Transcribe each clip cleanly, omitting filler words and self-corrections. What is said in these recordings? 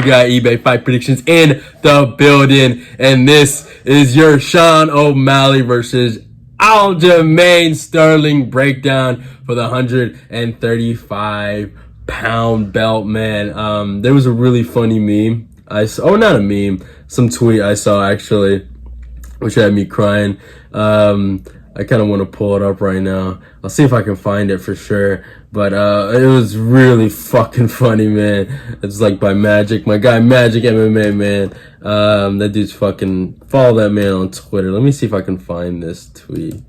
got eBay Fight Predictions in the building, and this is your Sean O'Malley versus Aljamain Sterling breakdown for the 135-pound belt, man. There was a really funny meme not a meme, some tweet I saw actually, which had me crying. I kind of want to pull it up right now. I'll see if I can find it for sure. But it was really fucking funny, man. It's like by Magic, my guy Magic MMA, man. That dude's fucking, follow that man on Twitter. Let me see if I can find this tweet.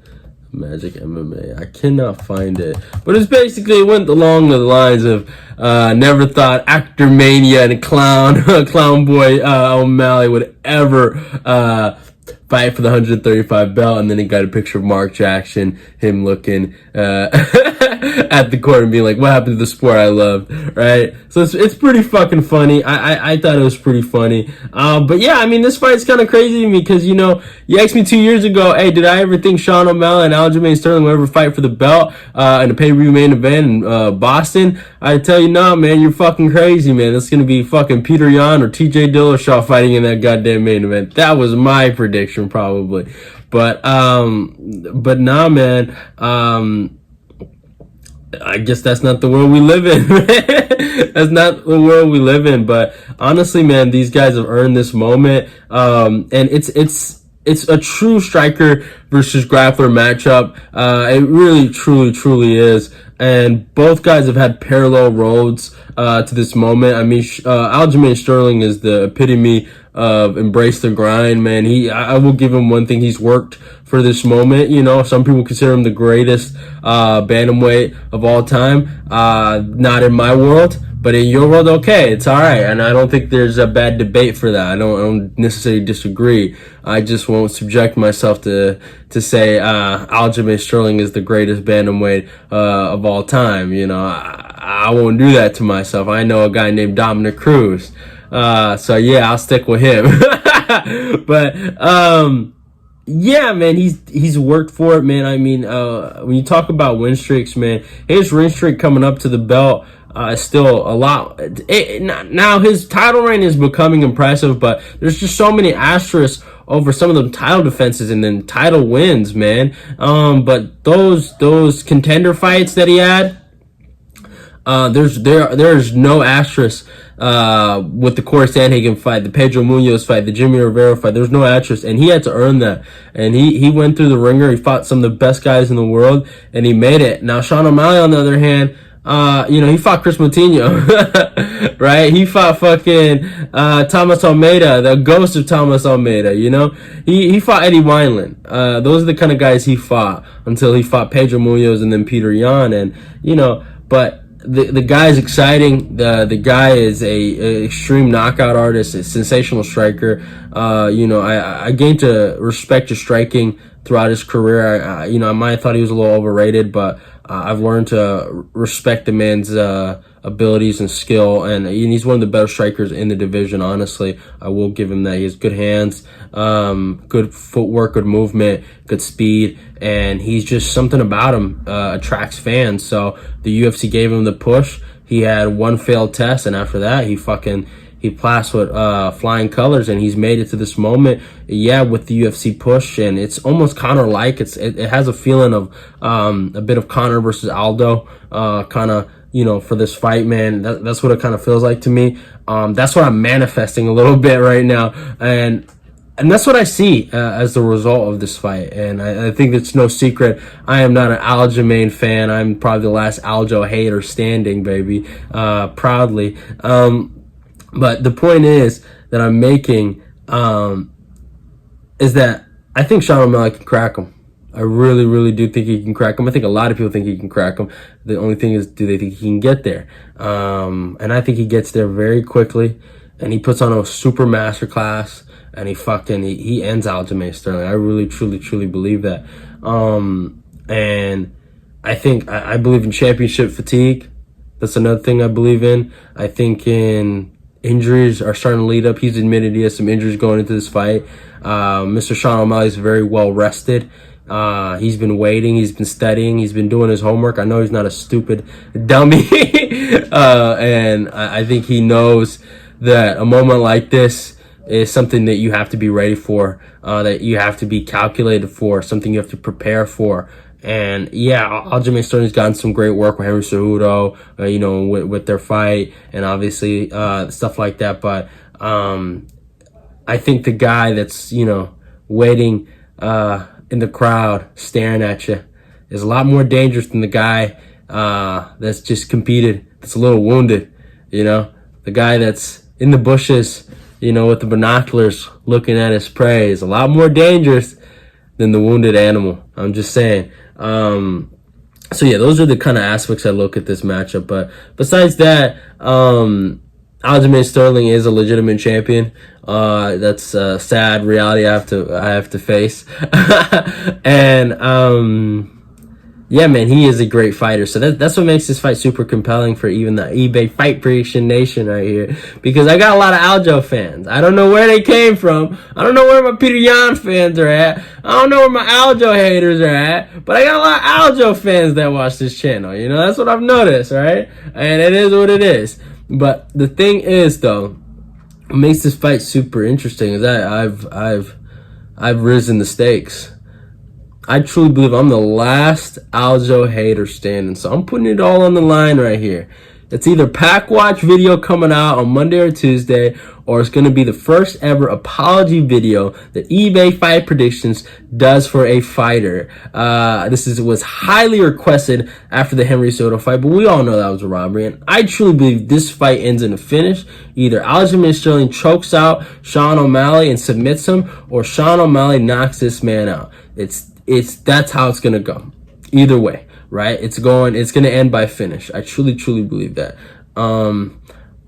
Magic MMA. I cannot find it. But it's basically, it went along the lines of never thought actor mania and clown boy O'Malley would ever fight for the 135 belt, and then he got a picture of Mark Jackson, him looking at the court and being like, what happened to the sport I loved, right? So it's pretty fucking funny. I thought it was pretty funny. But yeah, I mean, this fight's kind of crazy to me because, you know, you asked me 2 years ago, hey, did I ever think Sean O'Malley and Aljamain Sterling would ever fight for the belt in a pay-per-view main event in Boston? I tell you, nah, man, you're fucking crazy, man. It's gonna be fucking Peter Yan or TJ Dillashaw fighting in that goddamn main event. That was my prediction, probably. But nah, man. I guess that's not the world we live in. That's not the world we live in. But honestly, man, these guys have earned this moment. And it's a true striker versus grappler matchup. It really, truly is. And both guys have had parallel roads to this moment. I mean, Aljamain Sterling is the epitome of embrace the grind, man. I will give him one thing. He's worked for this moment. You know, some people consider him the greatest bantamweight of all time. Not in my world, but in your world, okay, it's all right. And I don't think there's a bad debate for that. I don't necessarily disagree. I just won't subject myself to say Aljamain Sterling is the greatest bantamweight of all time. You know, I won't do that to myself. I know a guy named Dominic Cruz. So yeah, I'll stick with him. But yeah, man, he's worked for it, man. I mean, when you talk about win streaks, man, his win streak coming up to the belt is still a lot. Now his title reign is becoming impressive, but there's just so many asterisks over some of the title defenses and then title wins, man. But those contender fights that he had, there's no asterisk with the Corey Sandhagen fight, the Pedro Munoz fight, the Jimmy Rivera fight. There's no asterisk, and he had to earn that. And he went through the ringer. He fought some of the best guys in the world, and he made it. Now Sean O'Malley, on the other hand, you know, he fought Chris Moutinho, right? He fought fucking Thomas Almeida, the ghost of Thomas Almeida. You know, he fought Eddie Wineland. Those are the kind of guys he fought until he fought Pedro Munoz and then Peter Yan, and you know, but. The guy is exciting. The guy is a extreme knockout artist, a sensational striker. You know, I gained to respect his striking throughout his career. You know, I might have thought he was a little overrated, but I've learned to respect the man's abilities and skill, and he's one of the better strikers in the division. Honestly, I will give him that. He has good hands, good footwork, good movement, good speed, and he's just something about him attracts fans. So the UFC gave him the push. He had one failed test, and after that, he passed with flying colors, and he's made it to this moment. Yeah, with the UFC push, and it's almost Conor-like. It has a feeling of a bit of Conor versus Aldo, kind of. You know, for this fight, man, that's what it kind of feels like to me. That's what I'm manifesting a little bit right now, and that's what I see as the result of this fight. And I think it's no secret, I am not an Aljamain fan. I'm probably the last Aljo hater standing, baby, proudly. But the point is that I'm making is that I think Sean O'Malley can crack him. I really do think he can crack him. I think a lot of people think he can crack him. The only thing is, do they think he can get there? And I think he gets there very quickly, and he puts on a super masterclass, and he ends Aljamain Sterling. I really, truly believe that. And I think, I believe in championship fatigue. That's another thing I believe in. I think injuries are starting to lead up. He's admitted he has some injuries going into this fight. Mr. Sean O'Malley is very well rested. He's been waiting, he's been studying, he's been doing his homework. I know he's not a stupid dummy. And I think he knows that a moment like this is something that you have to be ready for, that you have to be calculated for, something you have to prepare for. And yeah, Aljamain Sterling's gotten some great work with Henry Cejudo, with their fight, and obviously stuff like that. But I think the guy that's waiting in the crowd, staring at you, is a lot more dangerous than the guy that's just competed, that's a little wounded. The guy that's in the bushes, with the binoculars looking at his prey is a lot more dangerous than the wounded animal. I'm just saying. So yeah, those are the kind of aspects I look at this matchup. But besides that, Aljamain Sterling is a legitimate champion. That's a sad reality I have to face. And yeah, man, he is a great fighter. So that's what makes this fight super compelling for even the eBay Fight Prediction Nation right here. Because I got a lot of Aljo fans. I don't know where they came from. I don't know where my Peter Yan fans are at. I don't know where my Aljo haters are at. But I got a lot of Aljo fans that watch this channel. That's what I've noticed, right? And it is what it is. But the thing is, though, what makes this fight super interesting is that I've risen the stakes. I truly believe I'm the last Aljo hater standing, so I'm putting it all on the line right here. It's either Pack Watch video coming out on Monday or Tuesday, or it's going to be the first ever apology video that eBay Fight Predictions does for a fighter. This was highly requested after the Henry Cejudo fight, but we all know that was a robbery, and I truly believe this fight ends in a finish. Either Aljamain Sterling chokes out Sean O'Malley and submits him, or Sean O'Malley knocks this man out. That's how it's gonna go. Either way, right? It's gonna end by finish. I truly believe that. And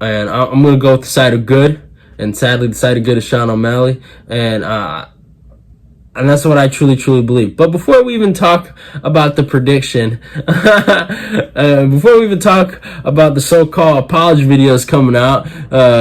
I'm gonna go with the side of good, and sadly the side of good is Sean O'Malley, and that's what I truly believe. But before we even talk about the prediction, before we even talk about the so-called apology videos coming out,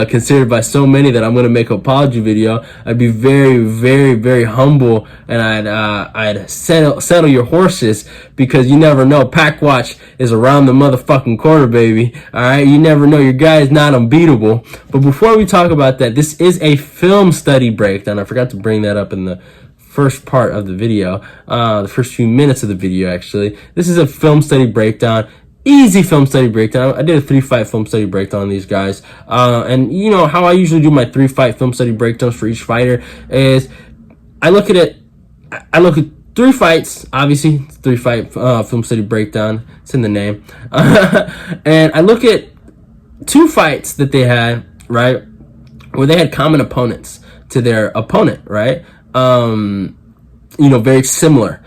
considered by so many that I'm going to make an apology video, I'd be very humble, and I'd settle your horses, because you never know. Pack Watch is around the motherfucking corner, baby. All right, you never know. Your guy is not unbeatable. But before we talk about that, this is a film study breakdown. I forgot to bring that up in the first part of the video, the first few minutes of the video, actually. This is a film study breakdown, easy film study breakdown. I did a 3-fight film study breakdown on these guys, and how I usually do my 3-fight film study breakdowns for each fighter is I look at 3 fights, obviously, 3-fight film study breakdown, it's in the name, and I look at 2 fights that they had, right, where they had common opponents to their opponent, right? Very similar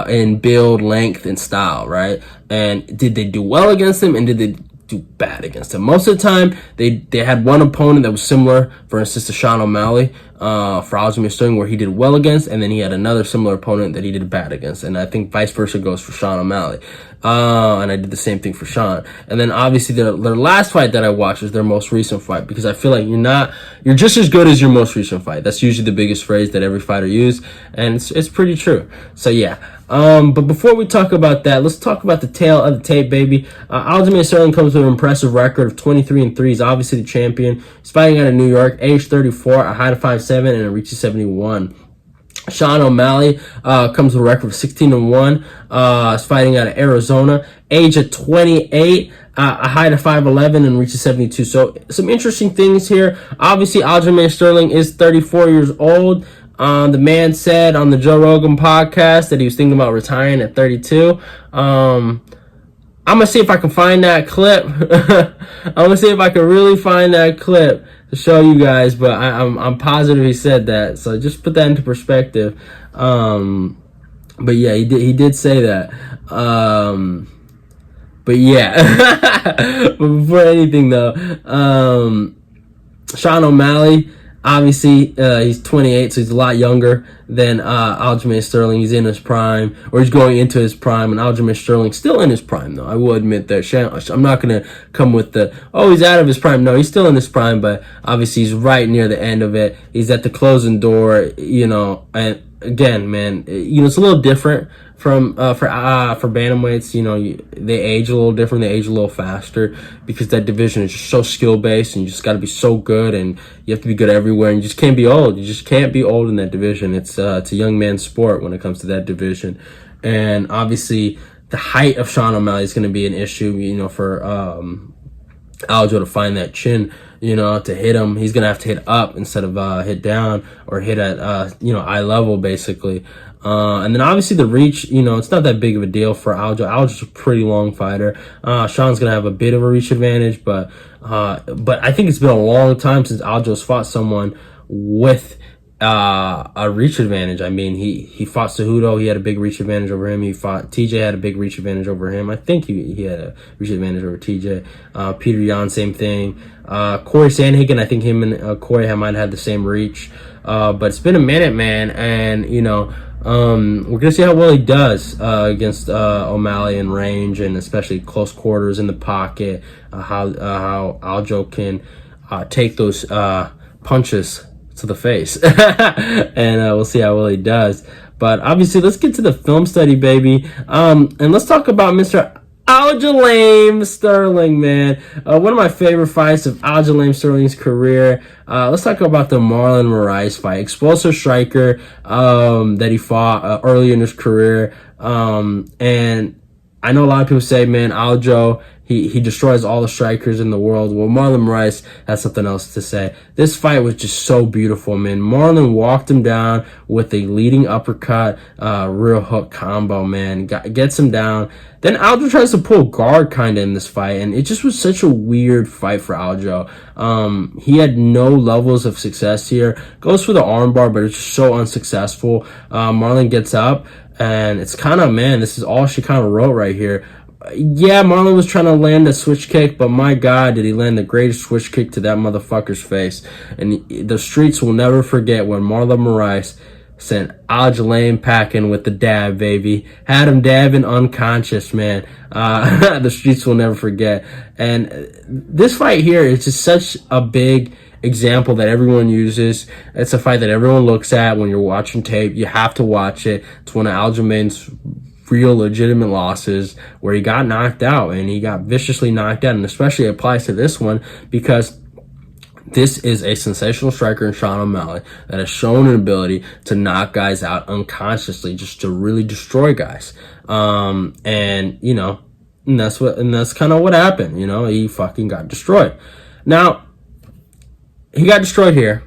in build, length, and style, right? And did they do well against them, and did they do bad against them? Most of the time, they had one opponent that was similar, for instance, to Sean O'Malley, for Aljamain Sterling, where he did well against, and then he had another similar opponent that he did bad against. And I think vice versa goes for Sean O'Malley. And I did the same thing for Sean. And then obviously their last fight that I watched was their most recent fight, because I feel like you're just as good as your most recent fight. That's usually the biggest phrase that every fighter uses, and it's pretty true. So yeah. But before we talk about that, let's talk about the tail of the tape, baby. Aljamain Sterling comes with an impressive record of 23-3. He's obviously the champion. He's fighting out of New York, age 34, a height of 5'7", and a reach of 71. Sean O'Malley comes with a record of 16-1. Is fighting out of Arizona, age of 28, a height of 5'11", and reach of 72. So some interesting things here. Obviously, Aljamain Sterling is 34 years old. The man said on the Joe Rogan podcast that he was thinking about retiring at 32. I'm gonna see if I can find that clip. I'm gonna see if I can really find that clip to show you guys, but I'm positive he said that. So just put that into perspective. But yeah, he did say that. But yeah. But before anything though, Sean O'Malley, obviously, he's 28, so he's a lot younger than Aljamain Sterling. He's in his prime, or he's going into his prime, and Aljamain Sterling's still in his prime, though. I will admit that. I'm not going to come with he's out of his prime. No, he's still in his prime, but obviously he's right near the end of it. He's at the closing door, and again, man, it's a little different for bantamweights, they age a little different. They age a little faster because that division is just so skill based, and you just got to be so good, and you have to be good everywhere, and you just can't be old. You just can't be old in that division. It's a young man's sport when it comes to that division, and obviously the height of Sean O'Malley is going to be an issue, for Aljo to find that chin, to hit him. He's going to have to hit up instead of hit down, or hit at, eye level, basically. And then obviously the reach, it's not that big of a deal for Aljo. Aljo's a pretty long fighter. Sean's going to have a bit of a reach advantage, but I think it's been a long time since Aljo's fought someone with a reach advantage. I mean, he fought Cejudo. He had a big reach advantage over him. He fought TJ, had a big reach advantage over him. I think he had a reach advantage over TJ. Peter Yan, same thing. Corey Sandhagen, I think him and Corey might have had the same reach. But it's been a minute, man, and we're gonna see how well he does against O'Malley in range, and especially close quarters in the pocket. How Aljo can take those punches to the face, and we'll see how well he does. But obviously, let's get to the film study, baby, and let's talk about Mr. Aljamain Sterling, man. One of my favorite fights of Aljamain Sterling's career. Let's talk about the Marlon Moraes fight. Explosive striker that he fought early in his career. And I know a lot of people say, man, Aljo, he destroys all the strikers in the world. Well, Marlon Moraes has something else to say. This fight was just so beautiful, man. Marlon walked him down with a leading uppercut, rear hook combo, man. Gets him down. Then Aljo tries to pull guard kind of in this fight, and it just was such a weird fight for Aljo. He had no levels of success here. Goes for the armbar, but it's just so unsuccessful. Marlon gets up, and it's kind of, man, this is all she kind of wrote right here. Yeah, Marlon was trying to land a switch kick, but my God, did he land the greatest switch kick to that motherfucker's face. And the streets will never forget when Marlon Moraes sent Aljamain packing with the dab, baby. Had him dabbing unconscious, man. The streets will never forget. And this fight here is just such a big example that everyone uses. It's a fight that everyone looks at when you're watching tape. You have to watch it. It's one of Aljamain's real legitimate losses where he got knocked out, and he got viciously knocked out, and especially applies to this one because this is a sensational striker in Sean O'Malley that has shown an ability to knock guys out unconsciously, just to really destroy guys. And that's kind of what happened. He fucking got destroyed. Now, he got destroyed here,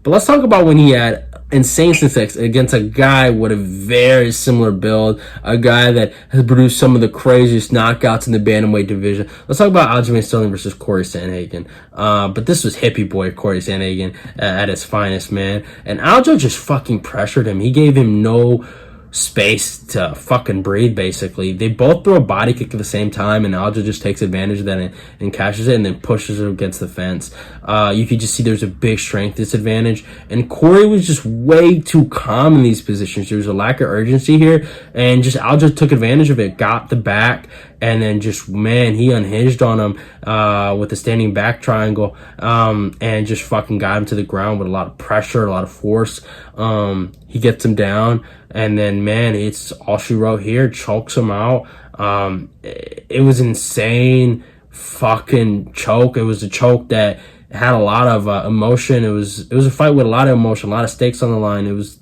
but let's talk about when he had insane success against a guy with a very similar build, a guy that has produced some of the craziest knockouts in the bantamweight division. Let's talk about Aljamain Sterling versus Corey Sandhagen. But this was hippie boy Corey Sandhagen at his finest, man. And Aljo just fucking pressured him. He gave him no space to fucking breathe, basically. They both throw a body kick at the same time, and Aljo just takes advantage of that and catches it and then pushes it against the fence. You could just see there's a big strength disadvantage, and Corey was just way too calm in these positions. There was a lack of urgency here, and just Aljo took advantage of it, got the back, and then just, man, he unhinged on him with the standing back triangle, and just fucking got him to the ground with a lot of pressure, a lot of force. He gets him down, and then, man, it's all she wrote here, chokes him out. It was insane fucking choke. It was a choke that had a lot of emotion. It was a fight with a lot of emotion, a lot of stakes on the line. It was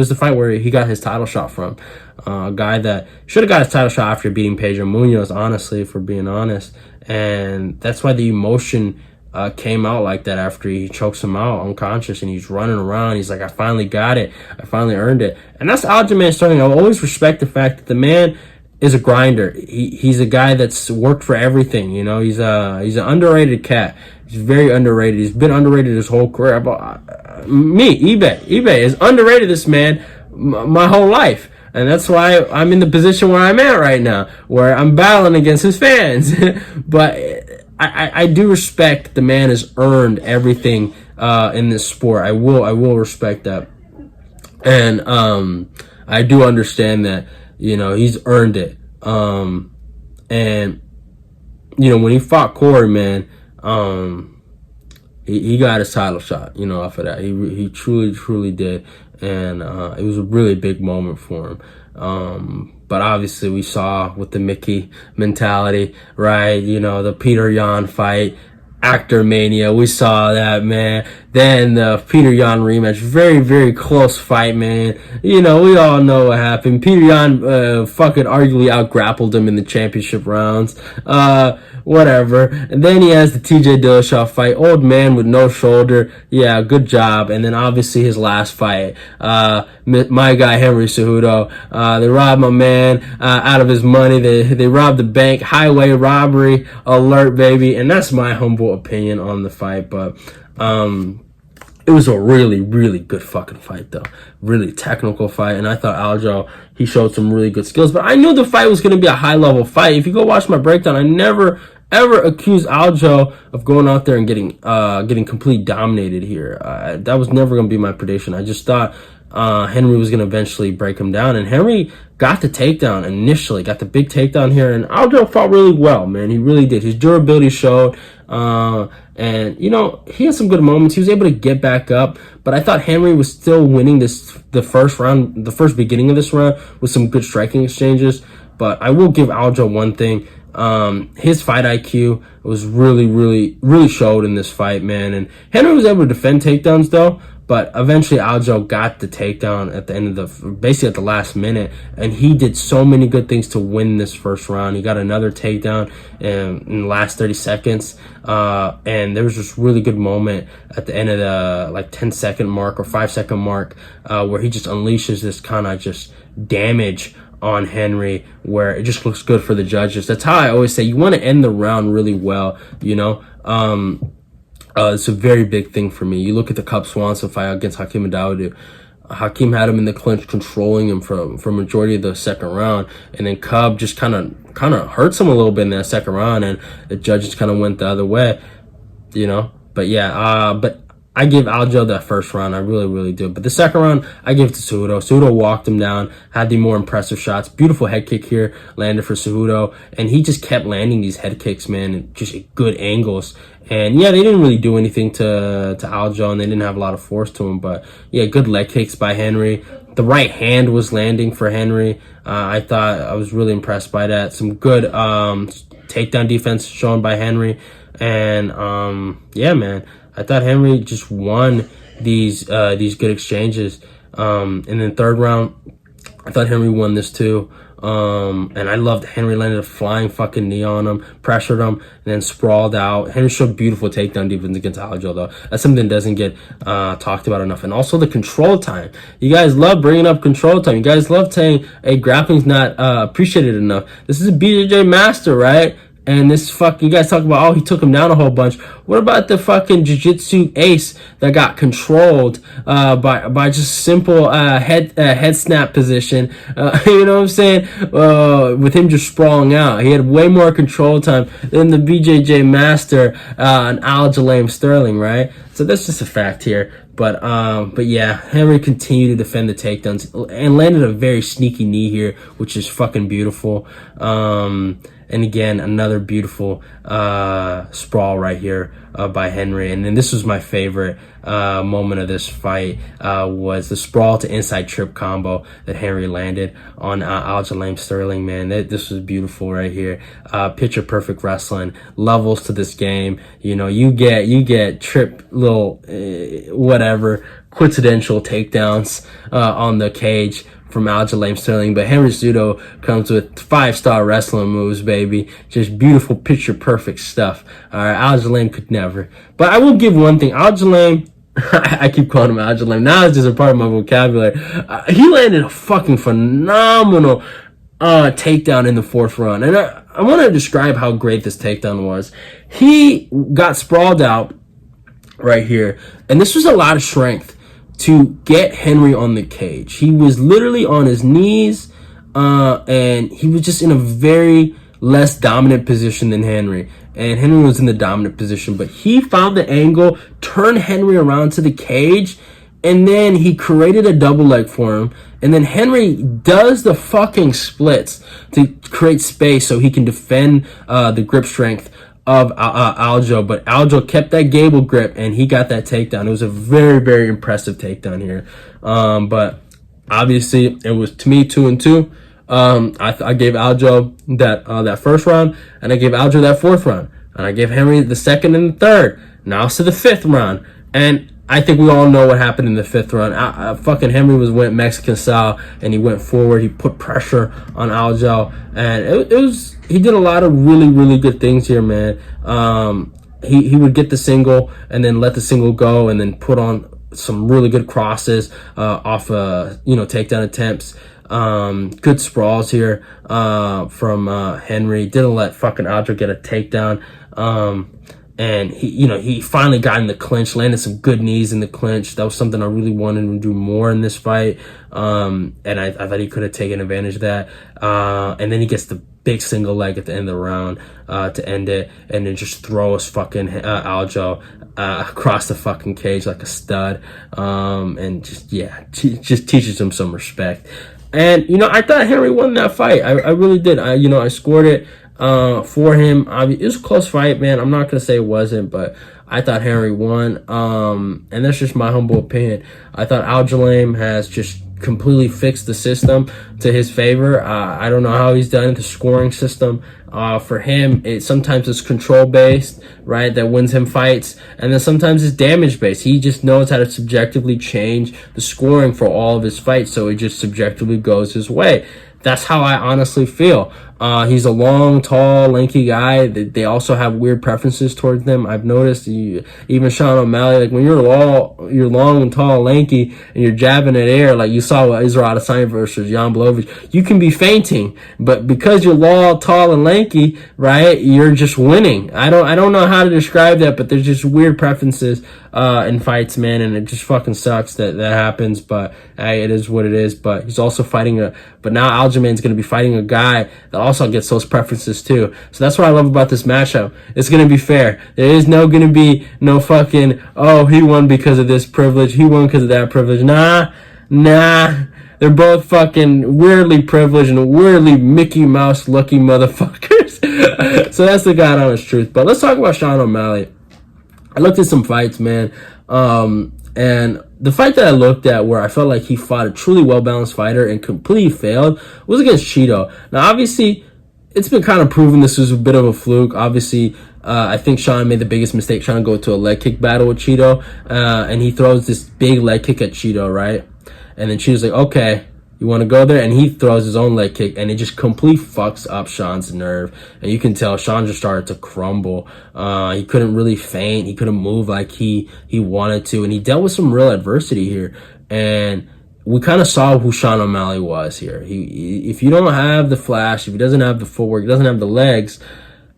the fight where he got his title shot from. A guy that should have got his title shot after beating Pedro Munoz, honestly, for being honest. And that's why the emotion came out like that after he chokes him out unconscious, and he's running around. He's like, I finally got it. I finally earned it. And that's Aljamain Sterling. I always respect the fact that the man is a grinder. He's a guy that's worked for everything. He's an underrated cat. He's very underrated. He's been underrated his whole career. eBay is underrated this man my whole life. And that's why I'm in the position where I'm at right now, where I'm battling against his fans. But I do respect the man has earned everything in this sport. I will respect that. And I do understand that, he's earned it. And when he fought Corey, man, he got his title shot, off of that. He truly did. And it was a really big moment for him. But obviously we saw with the Mickey mentality, right? You know, the Peter Yan fight, actor mania. We saw that, man. Then the Peter Yan rematch, very, very close fight, man. You know, we all know what happened. Peter Yan fucking arguably out grappled him in the championship rounds. Whatever. And then he has the TJ Dillashaw fight, old man with no shoulder. Yeah, good job. And then obviously his last fight, my guy Henry Cejudo. They robbed my man out of his money. They robbed the bank. Highway robbery alert, baby. And that's my humble opinion on the fight. But it was a really, really good fucking fight, though. Really technical fight. And I thought Aljo, he showed some really good skills. But I knew the fight was going to be a high-level fight. If you go watch my breakdown, I never, ever accused Aljo of going out there and getting completely dominated here. That was never going to be my prediction. I just thought Henry was going to eventually break him down. And Henry got the takedown initially, got the big takedown here. And Aljo fought really well, man. He really did. His durability showed. And, you know, he had some good moments. He was able to get back up. But I thought Henry was still winning the first round, the first beginning of this round with some good striking exchanges. But I will give Aljo one thing. His fight IQ was really showed in this fight, man. And Henry was able to defend takedowns, though. But eventually Aljo got the takedown at the end of basically at the last minute. And he did so many good things to win this first round. He got another takedown in the last 30 seconds. And there was this really good moment at the end of the 10-second mark or 5-second mark, where he just unleashes this kind of just damage on Henry, where it just looks good for the judges. That's how I always say, you want to end the round really well, you know. It's a very big thing for me. You look at the Cub Swanson fight against Hakeem Dawodu. Hakeem had him in the clinch, controlling him for majority of the second round, and then Cub just kind of hurts him a little bit in that second round, and the judges kind of went the other way, you know. But yeah, but I give Aljo that first round. I really do. But the second round, I give it to Cejudo. Cejudo walked him down, had the more impressive shots. Beautiful head kick here landed for Cejudo, and he just kept landing these head kicks, man, and just at good angles. And yeah, they didn't really do anything to Aljo, and they didn't have a lot of force to him. But yeah, good leg kicks by Henry. The right hand was landing for Henry. I thought I was really impressed by that. Some good takedown defense shown by Henry. And yeah, man, I thought Henry just won these good exchanges. And then third round, I thought Henry won this too. And I loved Henry landed a flying fucking knee on him, pressured him, and then sprawled out. Henry showed beautiful takedown defense against Aljo, though. That's something that doesn't get talked about enough. And also the control time. You guys love bringing up control time. You guys love saying, hey, grappling's not appreciated enough. This is a BJJ master, right? And this you guys talk about, oh, he took him down a whole bunch. What about the fucking jiu-jitsu ace that got controlled by just simple head snap position? You know what I'm saying? With him just sprawling out, he had way more control time than the BJJ master and Aljamain Sterling, right? So that's just a fact here. But yeah, Henry continued to defend the takedowns and landed a very sneaky knee here, which is fucking beautiful. And again, another beautiful sprawl right here by Henry. And then this was my favorite moment of this fight, was the sprawl to inside trip combo that Henry landed on Aljamain Sterling, man. This was beautiful right here. Picture perfect wrestling, levels to this game. You know, you get trip little whatever coincidental takedowns on the cage from Aljamain Sterling, but Henry Cejudo comes with 5-star wrestling moves, baby. Just beautiful, picture perfect stuff. All right, Aljamain could never. But I will give one thing. Aljamain, I keep calling him Aljamain. Now it's just a part of my vocabulary. He landed a fucking phenomenal takedown in the fourth round, and I want to describe how great this takedown was. He got sprawled out right here, and this was a lot of strength to get Henry on the cage. He was literally on his knees, and he was just in a very less dominant position than Henry. And Henry was in the dominant position, but he found the angle, turned Henry around to the cage, and then he created a double leg for him. And then Henry does the fucking splits to create space so he can defend the grip strength of Aljo, but Aljo kept that gable grip and he got that takedown. It was a very impressive takedown here. But Obviously, it was, to me, 2-2. I gave Aljo that first round, and I gave Aljo that fourth round, and I gave Henry the second and the third. Now it's to the fifth round, and I think we all know what happened in the fifth round. Fucking Henry went Mexican style, and he went forward. He put pressure on Aljo, and he did a lot of really, really good things here, man. He would get the single and then let the single go, and then put on some really good crosses off takedown attempts. Good sprawls here from Henry. Didn't let fucking Aljo get a takedown. And he finally got in the clinch, landed some good knees in the clinch. That was something I really wanted him to do more in this fight. And I thought he could have taken advantage of that. And then he gets the big single leg at the end of the round to end it, and then just throws fucking Aljo across the fucking cage like a stud. And just teaches him some respect. And I thought Henry won that fight. I really did. I scored it for him. It was a close fight, man. I'm not gonna say it wasn't, but I thought Henry won. And that's just my humble opinion. I thought Aljamain has just completely fixed the system to his favor. I don't know how he's done it, the scoring system. For him, sometimes it's control based, right? That wins him fights, and then sometimes it's damage based. He just knows how to subjectively change the scoring for all of his fights, so it just subjectively goes his way. That's how I honestly feel. He's a long, tall, lanky guy. They also have weird preferences towards them. I've noticed even Sean O'Malley, like when you're long and tall and lanky, and you're jabbing at air, like you saw with Israel Adesanya versus Jan Blachowicz, you can be fainting, but because you're long, tall, and lanky, right, you're just winning. I don't know how to describe that, but there's just weird preferences in fights, man, and it just fucking sucks that happens. But hey, it is what it is. But he's also but now Aljamain's going to be fighting a guy that also gets those preferences too. So that's what I love about this matchup. It's going to be fair. There is going to be no fucking, oh, he won because of this privilege, he won because of that privilege. Nah. They're both fucking weirdly privileged and weirdly Mickey Mouse lucky motherfuckers. So that's the God honest truth. But let's talk about Sean O'Malley. I looked at some fights, man. And the fight that I looked at where I felt like he fought a truly well-balanced fighter and completely failed was against Cheeto. Now, obviously, it's been kind of proven this was a bit of a fluke. Obviously, I think Sean made the biggest mistake trying to go to a leg kick battle with Cheeto. And he throws this big leg kick at Cheeto, right? And then Cheeto's like, okay, you want to go there? And he throws his own leg kick, and it just completely fucks up Sean's nerve. And you can tell Sean just started to crumble. He couldn't really feint. He couldn't move like he wanted to. And he dealt with some real adversity here. And we kind of saw who Sean O'Malley was here. If you don't have the flash, if he doesn't have the footwork, he doesn't have the legs,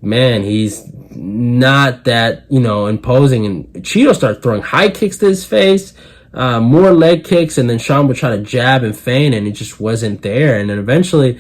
man, he's not that, imposing. And Cheeto started throwing high kicks to his face. More leg kicks, and then Sean would try to jab and feint, and it just wasn't there. And then eventually,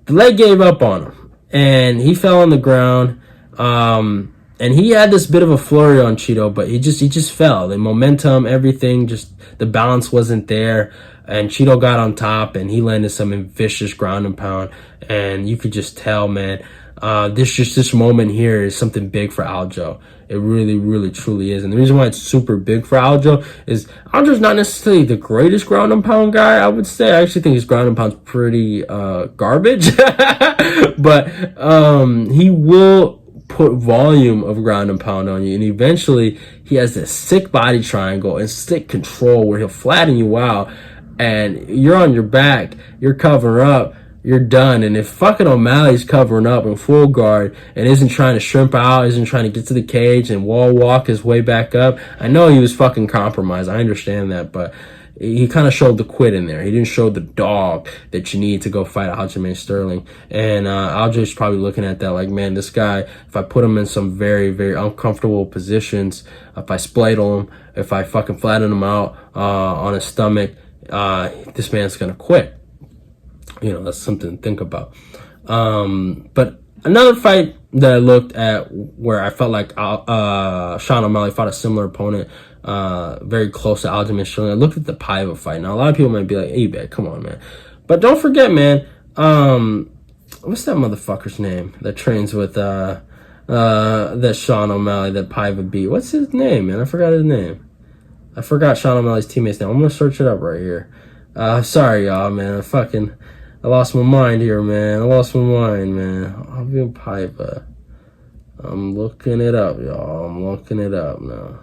the leg gave up on him, and he fell on the ground. And he had this bit of a flurry on Cheeto, but he just fell. The momentum, everything, just the balance wasn't there. And Cheeto got on top, and he landed some vicious ground and pound. And you could just tell, man, this moment here is something big for Aljo. It really, really, truly is. And the reason why it's super big for Aljo is Aljo's not necessarily the greatest ground and pound guy, I would say. I actually think his ground and pound's pretty garbage. But he will put volume of ground and pound on you. And eventually, he has this sick body triangle and sick control where he'll flatten you out. And you're on your back. You're covering up. You're done. And if fucking O'Malley's covering up in full guard and isn't trying to shrimp out, isn't trying to get to the cage and wall walk his way back up, I know he was fucking compromised. I understand that, but he kind of showed the quit in there. He didn't show the dog that you need to go fight Aljamain Sterling. And Aljo's probably looking at that like, man, this guy, if I put him in some very, very uncomfortable positions, if I spladle him, if I fucking flatten him out on his stomach, this man's gonna quit. That's something to think about. But another fight that I looked at where I felt like Sean O'Malley fought a similar opponent, very close to Aljamain Sterling. I looked at the Paiva fight. Now, a lot of people might be like, hey, man, come on, man. But don't forget, man, what's that motherfucker's name that trains with that Sean O'Malley that Paiva beat? What's his name, man? I forgot his name. I forgot Sean O'Malley's teammate's name. I'm going to search it up right here. Sorry, y'all, man. I lost my mind here, man. I lost my mind, man. Aljamain Paiva. I'm looking it up, y'all. I'm looking it up now.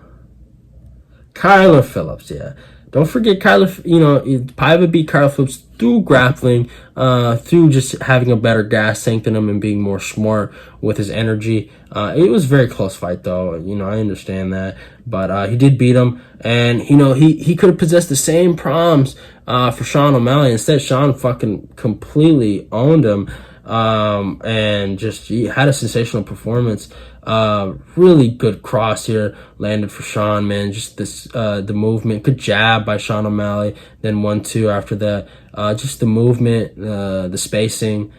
Kyler Phillips, yeah. Don't forget Kyler, Paiva beat Kyler Phillips through grappling, through just having a better gas tank than him and being more smart with his energy. It was a very close fight, though. I understand that. But he did beat him. And, he could have possessed the same problems for Sean O'Malley. Instead, Sean fucking completely owned him. And just he had a sensational performance. Really good cross here landed for Sean, man. Just this, the movement, good jab by Sean O'Malley. Then 1-2 after that. Just the movement, the spacing,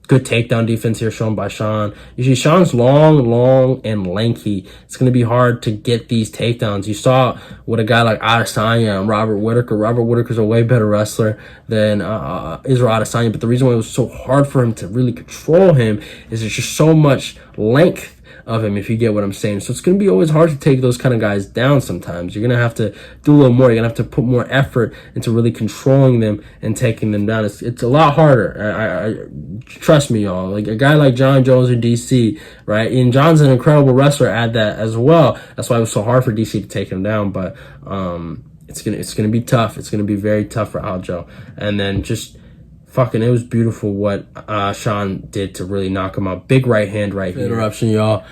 good takedown defense here shown by Sean. Usually Sean's long, and lanky. It's going to be hard to get these takedowns. You saw with a guy like Adesanya and Robert Whittaker. Robert Whittaker's a way better wrestler than Israel Adesanya, but the reason why it was so hard for him to really control him is there's just so much length of him, if you get what I'm saying. So it's going to be always hard to take those kind of guys down sometimes. You're going to have to do a little more. You're going to have to put more effort into really controlling them and taking them down. It's a lot harder. Trust me, y'all. Like a guy like John Jones or DC, right? And John's an incredible wrestler at that as well. That's why it was so hard for DC to take him down. But it's gonna be tough. It's gonna be very tough for Aljo. And then just it was beautiful what Sean did to really knock him out. Big right hand right here. Interruption, y'all.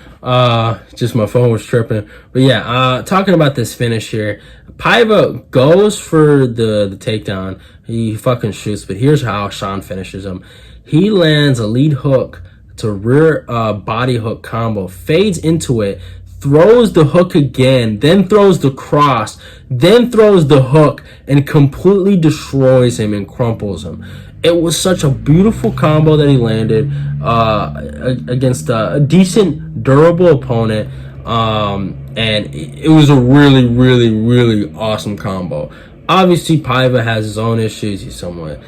Just my phone was tripping. But yeah, talking about this finish here. Paiva goes for the takedown. He fucking shoots, but here's how Sean finishes him. He lands a lead hook to rear body hook combo, fades into it, throws the hook again, then throws the cross, then throws the hook, and completely destroys him and crumples him. It was such a beautiful combo that he landed against a decent, durable opponent. And it was a really awesome combo. Obviously, Paiva has his own issues. He's somewhat,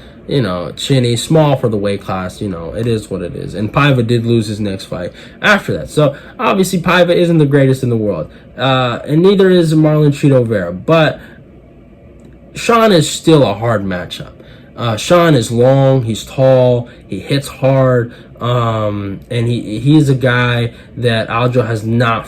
chinny, small for the weight class. It is what it is. And Paiva did lose his next fight after that. So, obviously, Paiva isn't the greatest in the world. And neither is Marlon Chito Vera. But Sean is still a hard matchup. Sean is long, he's tall, he hits hard, and he is a guy that Aljo has not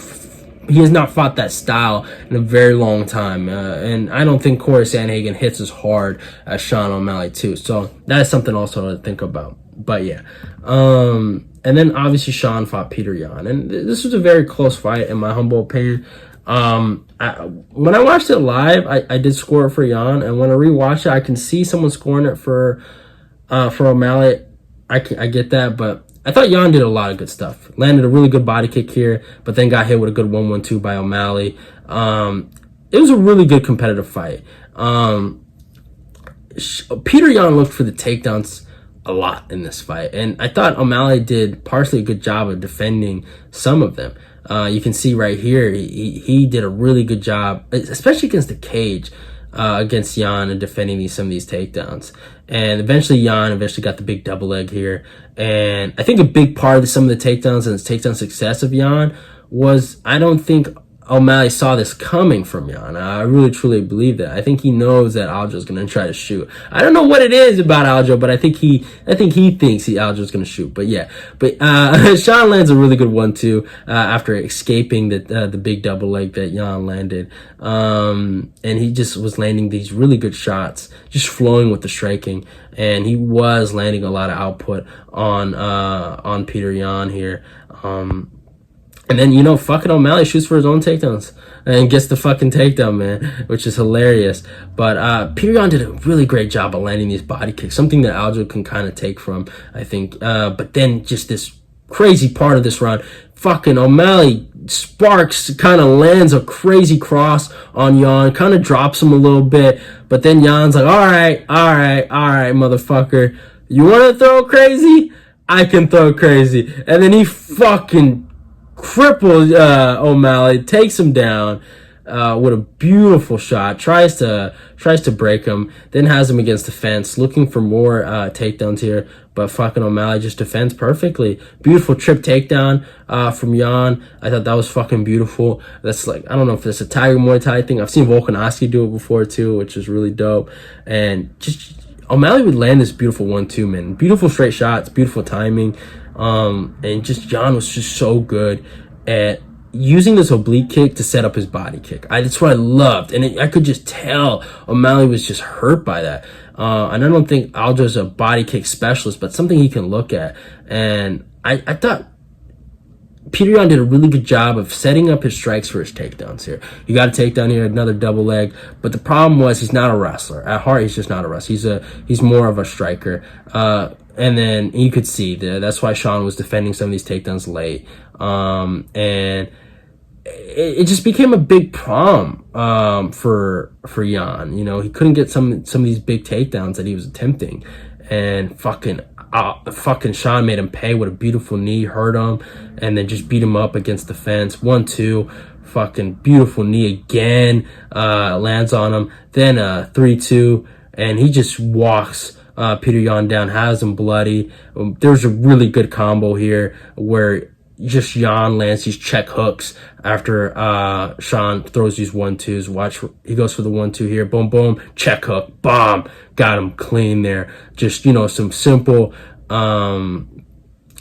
fought that style in a very long time, and I don't think Corey Sandhagen hits as hard as Sean O'Malley too, so that's something also to think about. But yeah, and then obviously Sean fought Peter Yan, and this was a very close fight in my humble opinion. When I watched it live, I did score it for Yan, and when I rewatch it, I can see someone scoring it for O'Malley. I get that, but I thought Yan did a lot of good stuff. Landed a really good body kick here, but then got hit with a good 1-1-2 by O'Malley. It was a really good competitive fight. Peter Yan looked for the takedowns a lot in this fight, and I thought O'Malley did partially a good job of defending some of them. You can see right here, he did a really good job, especially against the cage, against Yan and defending some of these takedowns. And eventually Yan got the big double leg here. And I think a big part of some of the takedowns and the takedown success of Yan was, I don't think O'Malley saw this coming from Yan. I really truly believe that. I think he knows that Aljo's going to try to shoot. I don't know what it is about Aljo, but I think he thinks Aljo's going to shoot. But yeah, Sean lands a really good 1-2 after escaping the big double leg that Yan landed. And he just was landing these really good shots, just flowing with the striking, and he was landing a lot of output on Peter Yan here. And then, fucking O'Malley shoots for his own takedowns and gets the fucking takedown, man, which is hilarious. But Peter Yan did a really great job of landing these body kicks, something that Aljo can kind of take from, I think. But then just this crazy part of this round, fucking O'Malley sparks, kind of lands a crazy cross on Yan, kind of drops him a little bit. But then Yan's like, all right, motherfucker. You want to throw crazy? I can throw crazy. And then he fucking cripples O'Malley, takes him down, with a beautiful shot, tries to break him, then has him against the fence, looking for more takedowns here, but fucking O'Malley just defends perfectly. Beautiful trip takedown from Jan. I thought that was fucking beautiful. That's like, I don't know if it's a Tiger Muay Thai thing. I've seen Volkanovski do it before too, which is really dope. And just O'Malley would land this beautiful 1-2, man. Beautiful straight shots, beautiful timing. And just Jan was just so good at using this oblique kick to set up his body kick. That's what I loved. And I could just tell O'Malley was just hurt by that. And I don't think Aljo's a body kick specialist, but something he can look at. And I thought Peter Yan did a really good job of setting up his strikes for his takedowns here. You got a takedown here, another double leg. But the problem was he's not a wrestler. At heart, he's just not a wrestler. He's more of a striker. And then you could see that's why Sean was defending some of these takedowns late. And it just became a big problem for Yan. You know, he couldn't get some of these big takedowns that he was attempting, and fucking Sean made him pay with a beautiful knee, hurt him, and then just beat him up against the fence. 1-2, fucking beautiful knee again, lands on him. Then 3-2, and he just walks Peter Yan down, has him bloody. There's a really good combo here where just Yan lands these check hooks after Sean throws these 1-2s. Watch, he goes for the 1-2 here. Boom, boom, check hook, bomb. Got him clean there. Just, you know, some simple, you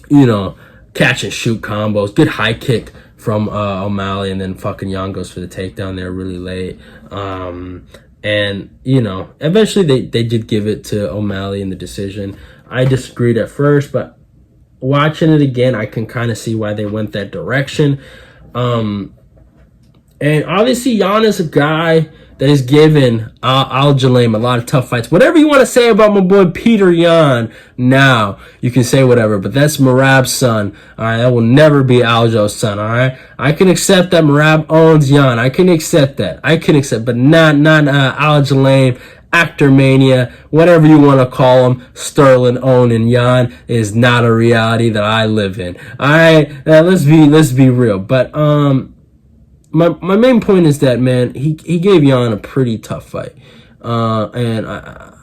know, catch and shoot combos. Good high kick from O'Malley, and then fucking Yan goes for the takedown there really late. And, you know, eventually they did give it to O'Malley in the decision. I disagreed at first, but watching it again, I can kind of see why they went that direction. And obviously, Yan is a guy that has given Aljamain a lot of tough fights. Whatever you want to say about my boy Peter Yan, now you can say whatever, but that's Merab's son. All right, that will never be Aljo's son. All right, I can accept that Merab owns Yan. I can accept that. But not Aljamain. Actor mania, whatever you want to call him, Sterling, Owen, and Yan is not a reality that I live in. All right, now let's be real. But my main point is that, man, he gave Yan a pretty tough fight,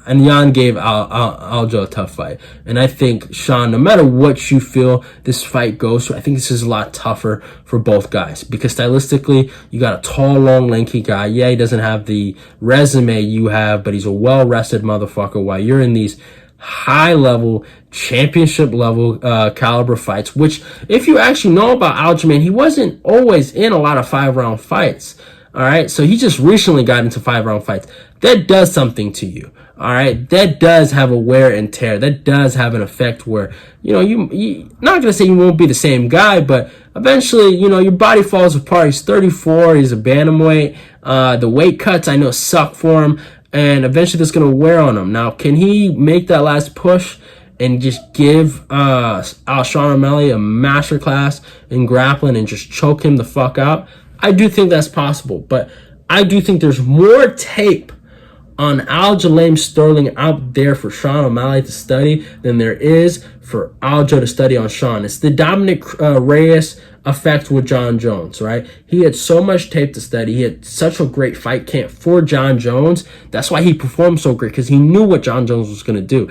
and Yan gave Aljo a tough fight. And I think, Sean, no matter what you feel this fight goes to, I think this is a lot tougher for both guys, because stylistically, you got a tall, long, lanky guy. Yeah, he doesn't have the resume you have, but he's a well-rested motherfucker, while you're in these high-level, championship-level caliber fights, which, if you actually know about Aljamain, he wasn't always in a lot of 5-round fights. All right, so he just recently got into 5-round fights. That does something to you. All right, that does have a wear and tear. That does have an effect where, you know, you not gonna say you won't be the same guy, but eventually, you know, your body falls apart. He's 34. He's a bantamweight. The weight cuts, I know, suck for him, and eventually that's gonna wear on him. Now, can he make that last push and just give Sean O'Malley a masterclass in grappling and just choke him the fuck out? I do think that's possible, but I do think there's more tape on Aljamain Sterling out there for Sean O'Malley to study than there is for Aljo to study on Sean. It's the Dominic Reyes effect with John Jones, right? He had so much tape to study. He had such a great fight camp for John Jones. That's why he performed so great, because he knew what John Jones was going to do.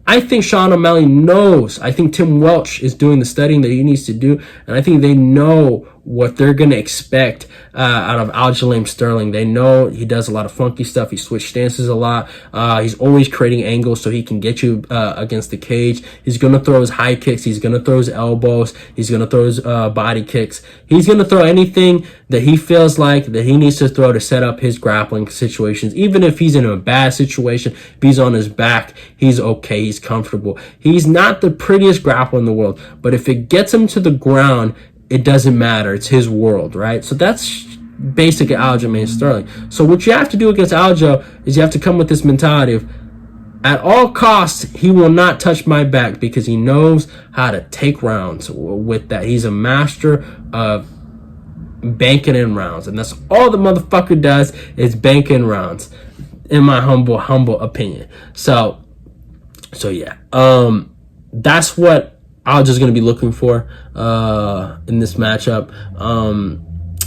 I think Sean O'Malley knows. I think Tim Welch is doing the studying that he needs to do, and I think they know what they're going to expect out of Aljamain Sterling. They know he does a lot of funky stuff. He switches stances a lot. He's always creating angles so he can get you against the cage. He's going to throw his high kicks. He's going to throw his elbows. He's going to throw his body kicks. He's going to throw anything that he feels like that he needs to throw to set up his grappling situations. Even if he's in a bad situation, if he's on his back, he's okay. He's comfortable. He's not the prettiest grappler in the world, but if it gets him to the ground, it doesn't matter. It's his world, right? So that's basic Aljamain Sterling. So what you have to do against Aljo is you have to come with this mentality of, at all costs, he will not touch my back, because he knows how to take rounds with that. He's a master of banking in rounds, and that's all the motherfucker does is bank in rounds, in my humble opinion. So yeah, that's what Aljo's going to be looking for in this matchup.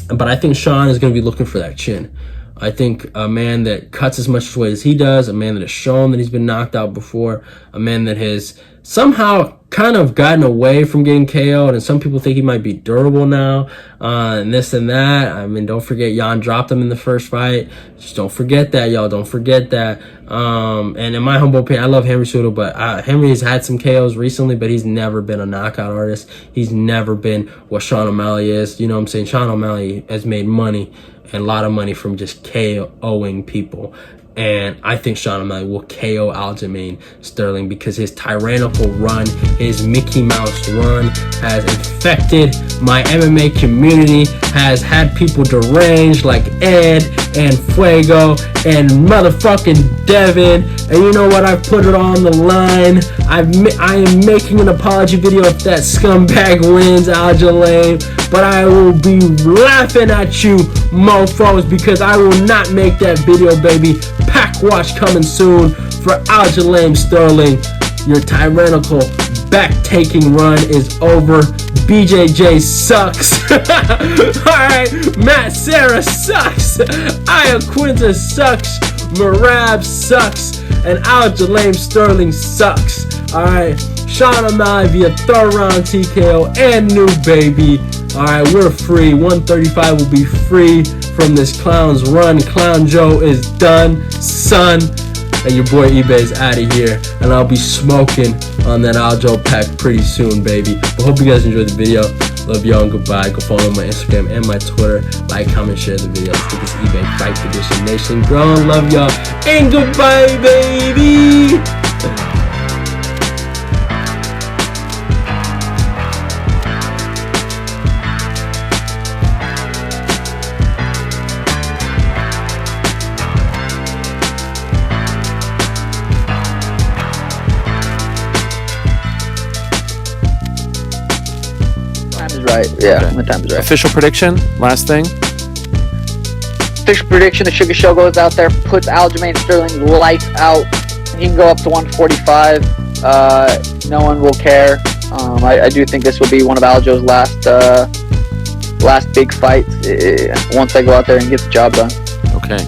But I think Sean is going to be looking for that chin. I think a man that cuts as much weight as he does, a man that has shown that he's been knocked out before, a man that has somehow kind of gotten away from getting KO'd, and some people think he might be durable now, and this and that. I mean, don't forget Jan dropped him in the first fight. Just don't forget that, y'all. Don't forget that. And in my humble opinion, I love Henry Cejudo, but Henry has had some KOs recently, but he's never been a knockout artist. He's never been what Sean O'Malley is. You know what I'm saying? Sean O'Malley has made money, and a lot of money, from just KOing people. And I think Sean O'Malley will KO Aljamain Sterling because his tyrannical run, his Mickey Mouse run, has infected my MMA community, has had people deranged like Ed and Fuego and motherfucking Devin. And you know what? I've put it on the line. I am making an apology video if that scumbag wins, Aljamain. But I will be laughing at you, mofos, because I will not make that video, baby. Pack watch coming soon for Aljamain Sterling. Your tyrannical back-taking run is over. BJJ sucks. Alright, Matt Serra sucks. Iaquinta sucks. Merab sucks. And Aljamain Sterling sucks. Alright, Sean O'Malley via third round TKO and new baby. Alright, we're free. 135 will be free from this clown's run. Clown Joe is done, son. And your boy eBay is out of here. And I'll be smoking on that Aljo pack pretty soon, baby. But hope you guys enjoyed the video. Love y'all and goodbye. Go follow my Instagram and my Twitter. Like, comment, share the video. Let's get this eBay Fight Edition Nation growing. Love y'all and goodbye, baby. Right, yeah, Okay. my time is right. Official prediction, last thing. Official prediction, the Sugar Show goes out there, puts Aljamain Sterling's lights out. He can go up to 145. No one will care. I do think this will be one of Aljo's last big fights once I go out there and get the job done. Okay.